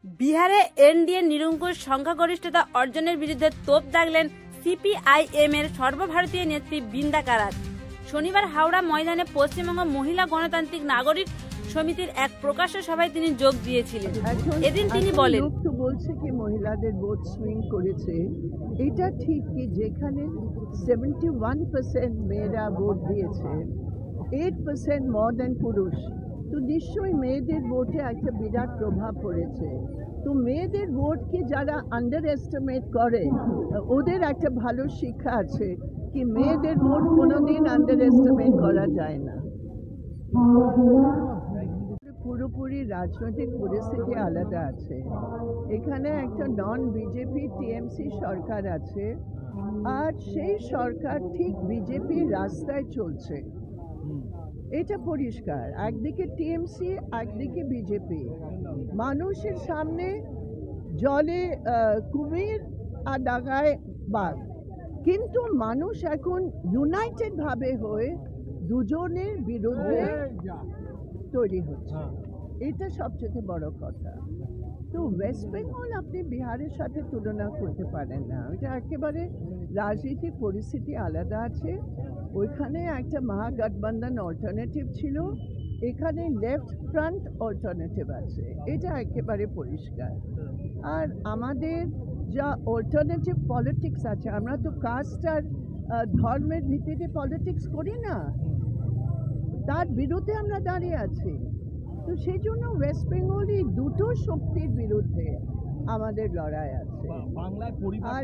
বিহারে এনডিএ নিরঙ্কুশ সংখ্যাগরিষ্ঠতা অর্জনের বিরুদ্ধে তোপ দাগলেন সিপিআইএম এর সর্বভারতীয় নেত্রী বৃন্দা কারাত। শনিবার হাওড়া ময়দানে পশ্চিমবঙ্গ মহিলা গণতান্ত্রিক নাগরিক সমিতির এক প্রকাশ্য সভায় তিনি যোগ দিয়েছিলেন। এদিন তিনি বলেন, বলছে কি মহিলাদের ভোট সুইং করেছে, এটা ঠিক কি যেখানে 71% মেয়েরা ভোট দিয়েছে, 8% মোর দেন পুরুষ, তো নিশ্চয়ই মেয়েদের ভোটে একটা বিরাট প্রভাব পড়েছে। তো মেয়েদের ভোটকে যারা আন্ডার এস্টিমেট করে ওদের একটা ভালো শিক্ষা আছে কি মেয়েদের ভোট কোনোদিন আন্ডার এস্টিমেট করা যায় না। পুরোপুরি রাজনৈতিক পরিস্থিতি আলাদা আছে। এখানে একটা নন বিজেপি টিএমসি সরকার আছে, আর সেই সরকার ঠিক বিজেপির রাস্তায় চলছে, এটা পরিষ্কার। একদিকে টিএমসি, একদিকে বিজেপি। মানুষের সামনে জলে কুমির আর ডাঙায় বাঘ, কিন্তু মানুষ এখন ইউনাইটেড ভাবে হয়ে দুজনের বিরুদ্ধে তৈরি হচ্ছে, এটা সবচেয়ে বড় কথা। তো ওয়েস্ট বেঙ্গল আপনি বিহারের সাথে তুলনা করতে পারেন না, এটা একেবারে রাজনৈতিক পরিস্থিতি আলাদা আছে। ওইখানে একটা মহাগঠবন্ধন অল্টারনেটিভ ছিল, এখানে লেফট ফ্রন্ট অল্টারনেটিভ আছে, এটা একেবারে পরিষ্কার। আর আমাদের যা অল্টারনেটিভ পলিটিক্স আছে, আমরা তো কাস্ট আর ধর্মের ভিত্তিতে পলিটিক্স করি না, তার বিরুদ্ধে আমরা দাঁড়িয়ে আছি। তো সেই জন্য ওয়েস্ট বেঙ্গলে দুটো শক্তির বিরুদ্ধে আমাদের লড়াই আছে। আর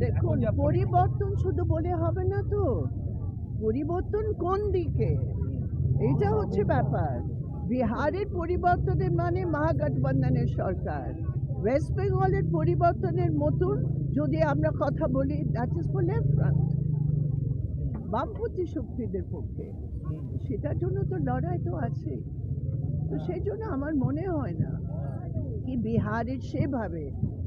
দেখুন, পরিবর্তন শুধু বলে হবে না, তো পরিবর্তন কোন দিকে, এটা হচ্ছে ব্যাপার। বিহারের পরিবর্তনের মানে মহাগঠবন্ধনের সরকার, ওয়েস্ট বেঙ্গলের পরিবর্তনের মতন যদি আমরা কথা বলি, that is for left front, বামপন্থী শক্তিদের পক্ষে, সেটার জন্য তো লড়াই তো আছে। তো সেই জন্য আমার মনে হয় না কি বিহারের সেভাবে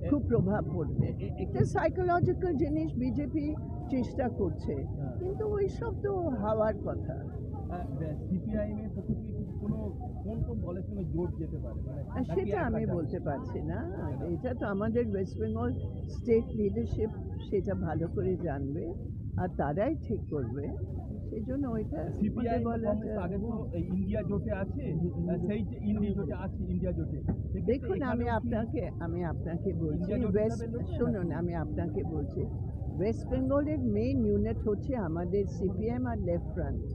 খুব প্রভাব পড়বে। একটা সাইকোলজিক্যাল জিনিস বিজেপি চেষ্টা করছে, কিন্তু ওইসব তো হওয়ার কথা। সেটা আমি বলতে পারছি না, এটা তো আমাদের ওয়েস্ট বেঙ্গল স্টেট লিডারশিপ সেটা ভালো করে জানবে আর তারাই ঠিক করবে। সেই জন্য ওইটা ইন্ডিয়া জোটে আছে, সেই ইন্ডিয়া জোটে আছে, ইন্ডিয়া জোটে দেখুন, আমি আপনাকে বলছি, শুনুন, আমি আপনাকে বলছি, ওয়েস্ট বেঙ্গলের মেইন ইউনিট হচ্ছে আমাদের সিপিএম আর লেফট ফ্রন্ট।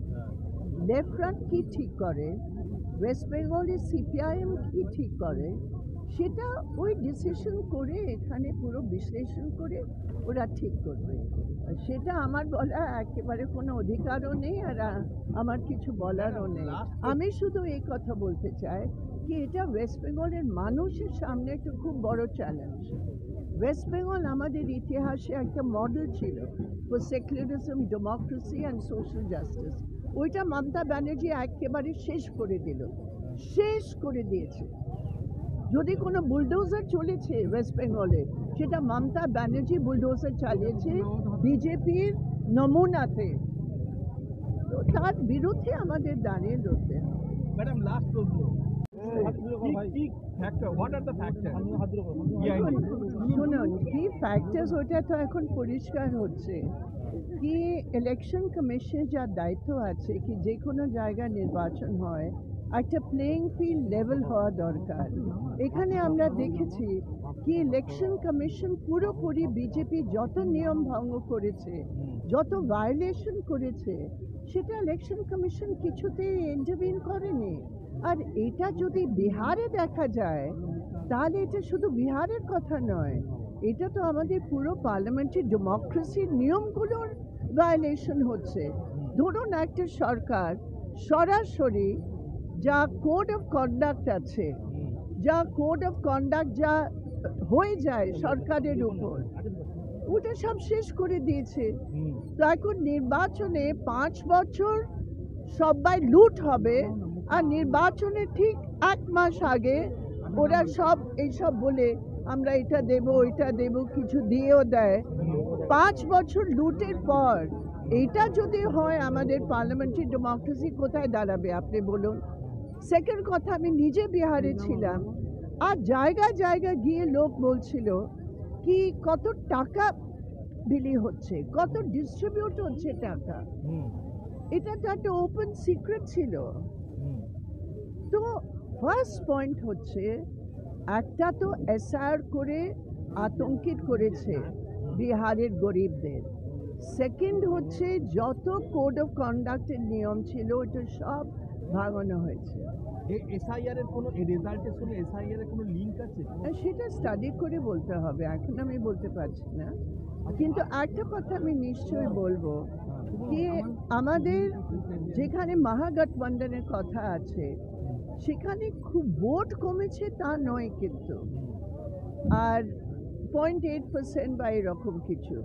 লেফট ফ্রন্ট কি ঠিক করে, ওয়েস্ট বেঙ্গলের সিপিআইএম কি ঠিক করে, সেটা ওই ডিসিশন করে, এখানে পুরো বিশ্লেষণ করে ওরা ঠিক করবে। সেটা আমার বলা একেবারে কোনো অধিকারও নেই, আর আমার কিছু বলারও নেই। আমি শুধু এই কথা বলতে চাই কি এটা ওয়েস্ট বেঙ্গলের মানুষের সামনে একটা খুব বড় চ্যালেঞ্জ। ওয়েস্ট বেঙ্গল আমাদের ইতিহাসে একটা মডেল ছিল for secularism, democracy and social justice. ওইটা মমতা ব্যানার্জি একেবারে শেষ করে দিয়েছে। যদি কোনো বুলডোজার চলেছে ওয়েস্ট বেঙ্গলে, সেটা মমতা ব্যানার্জি বুলডোজার চালিয়েছে বিজেপির নমুনাতে, তো তার বিরুদ্ধে আমাদের দাঁড়িয়ে লড়তে হবে। ম্যাডাম, লাস্ট প্রশ্ন, শুনুন, কি ফ্যাক্টরস ওটা তো এখন পরিষ্কার হচ্ছে কি ইলেকশন কমিশনের যা দায়িত্ব আছে কি যে কোনো জায়গায় নির্বাচন হয় একটা প্লেইং ফিল্ড লেভেল হওয়া দরকার। এখানে আমরা দেখেছি কি ইলেকশন কমিশন পুরোপুরি বিজেপি যত নিয়ম ভঙ্গ করেছে, যত ভায়োলেশন করেছে, সেটা ইলেকশন কমিশন কিছুতেই ইন্টারভিন করেনি। আর এটা যদি বিহারে দেখা যায়, তাহলে এটা শুধু বিহারের কথা নয়, এটা তো আমাদের পুরো পার্লামেন্টারি ডেমোক্রেসির নিয়মগুলোর ভায়োলেশন হচ্ছে। ধরুন, একটা সরকার সরাসরি যা কোড অফ কন্ডাক্ট আছে, যা হয়ে যায় সরকারের উপর, ওটা সব শেষ করে দিয়েছে। তো এখন নির্বাচনে 5 বছর সবাই লুট হবে, আর নির্বাচনের ঠিক 1 মাস আগে ওরা সব এইসব বলে আমরা এটা দেব, ওইটা দেব, কিছু দিয়েও দেয়। 5 বছর লুটের পর এটা যদি হয়, আমাদের পার্লামেন্টারি ডেমোক্রেসি কোথায় দাঁড়াবে আপনি বলুন? সেকেন্ড কথা, আমি নিজে বিহারে ছিলাম, আর জায়গায় জায়গায় গিয়ে লোক বলছিল কি কত টাকা বিলি হচ্ছে, কত ডিস্ট্রিবিউট হচ্ছে টাকা। এটা তো একটা ওপেন সিক্রেট ছিল। তো ফার্স্ট পয়েন্ট হচ্ছে, একটা তো এসআর করে আতঙ্কিত করেছে বিহারের গরিবদের। সেকেন্ড হচ্ছে, যত কোড অফ কন্ডাক্টের নিয়ম ছিল ওটা সব ভাঙানো হয়েছে। এসআইআর এর কোনো রেজাল্টের সঙ্গে এসআইআর এর কোনো লিংক আছে? আর সেটা স্টাডি করে বলতে হবে, এখন আমি বলতে পারছি না। কিন্তু একটা কথা আমি নিশ্চয়ই বলবো, যে আমাদের যেখানে মহাগঠবন্ধনের কথা আছে সেখানে খুব ভোট কমেছে তা নয়, কিন্তু আর 0.8% বা এরকম কিছু,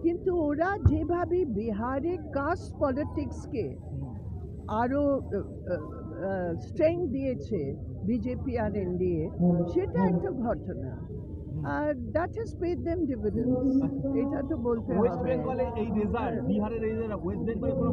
কিন্তু ওরা যেভাবে বিহারে কাস্ট পলিটিক্সকে আরো স্ট্রেংথ দিয়েছে বিজেপি আর এনডিএ, সেটা একটা ঘটনা। আর that has paid them dividends, এটা তো বলতে ওয়েস্ট হবে। বেঙ্গলে এই রেজাল্ট, বিহারের এই রেজাল্ট ওয়েস্ট বেঙ্গলে কোনো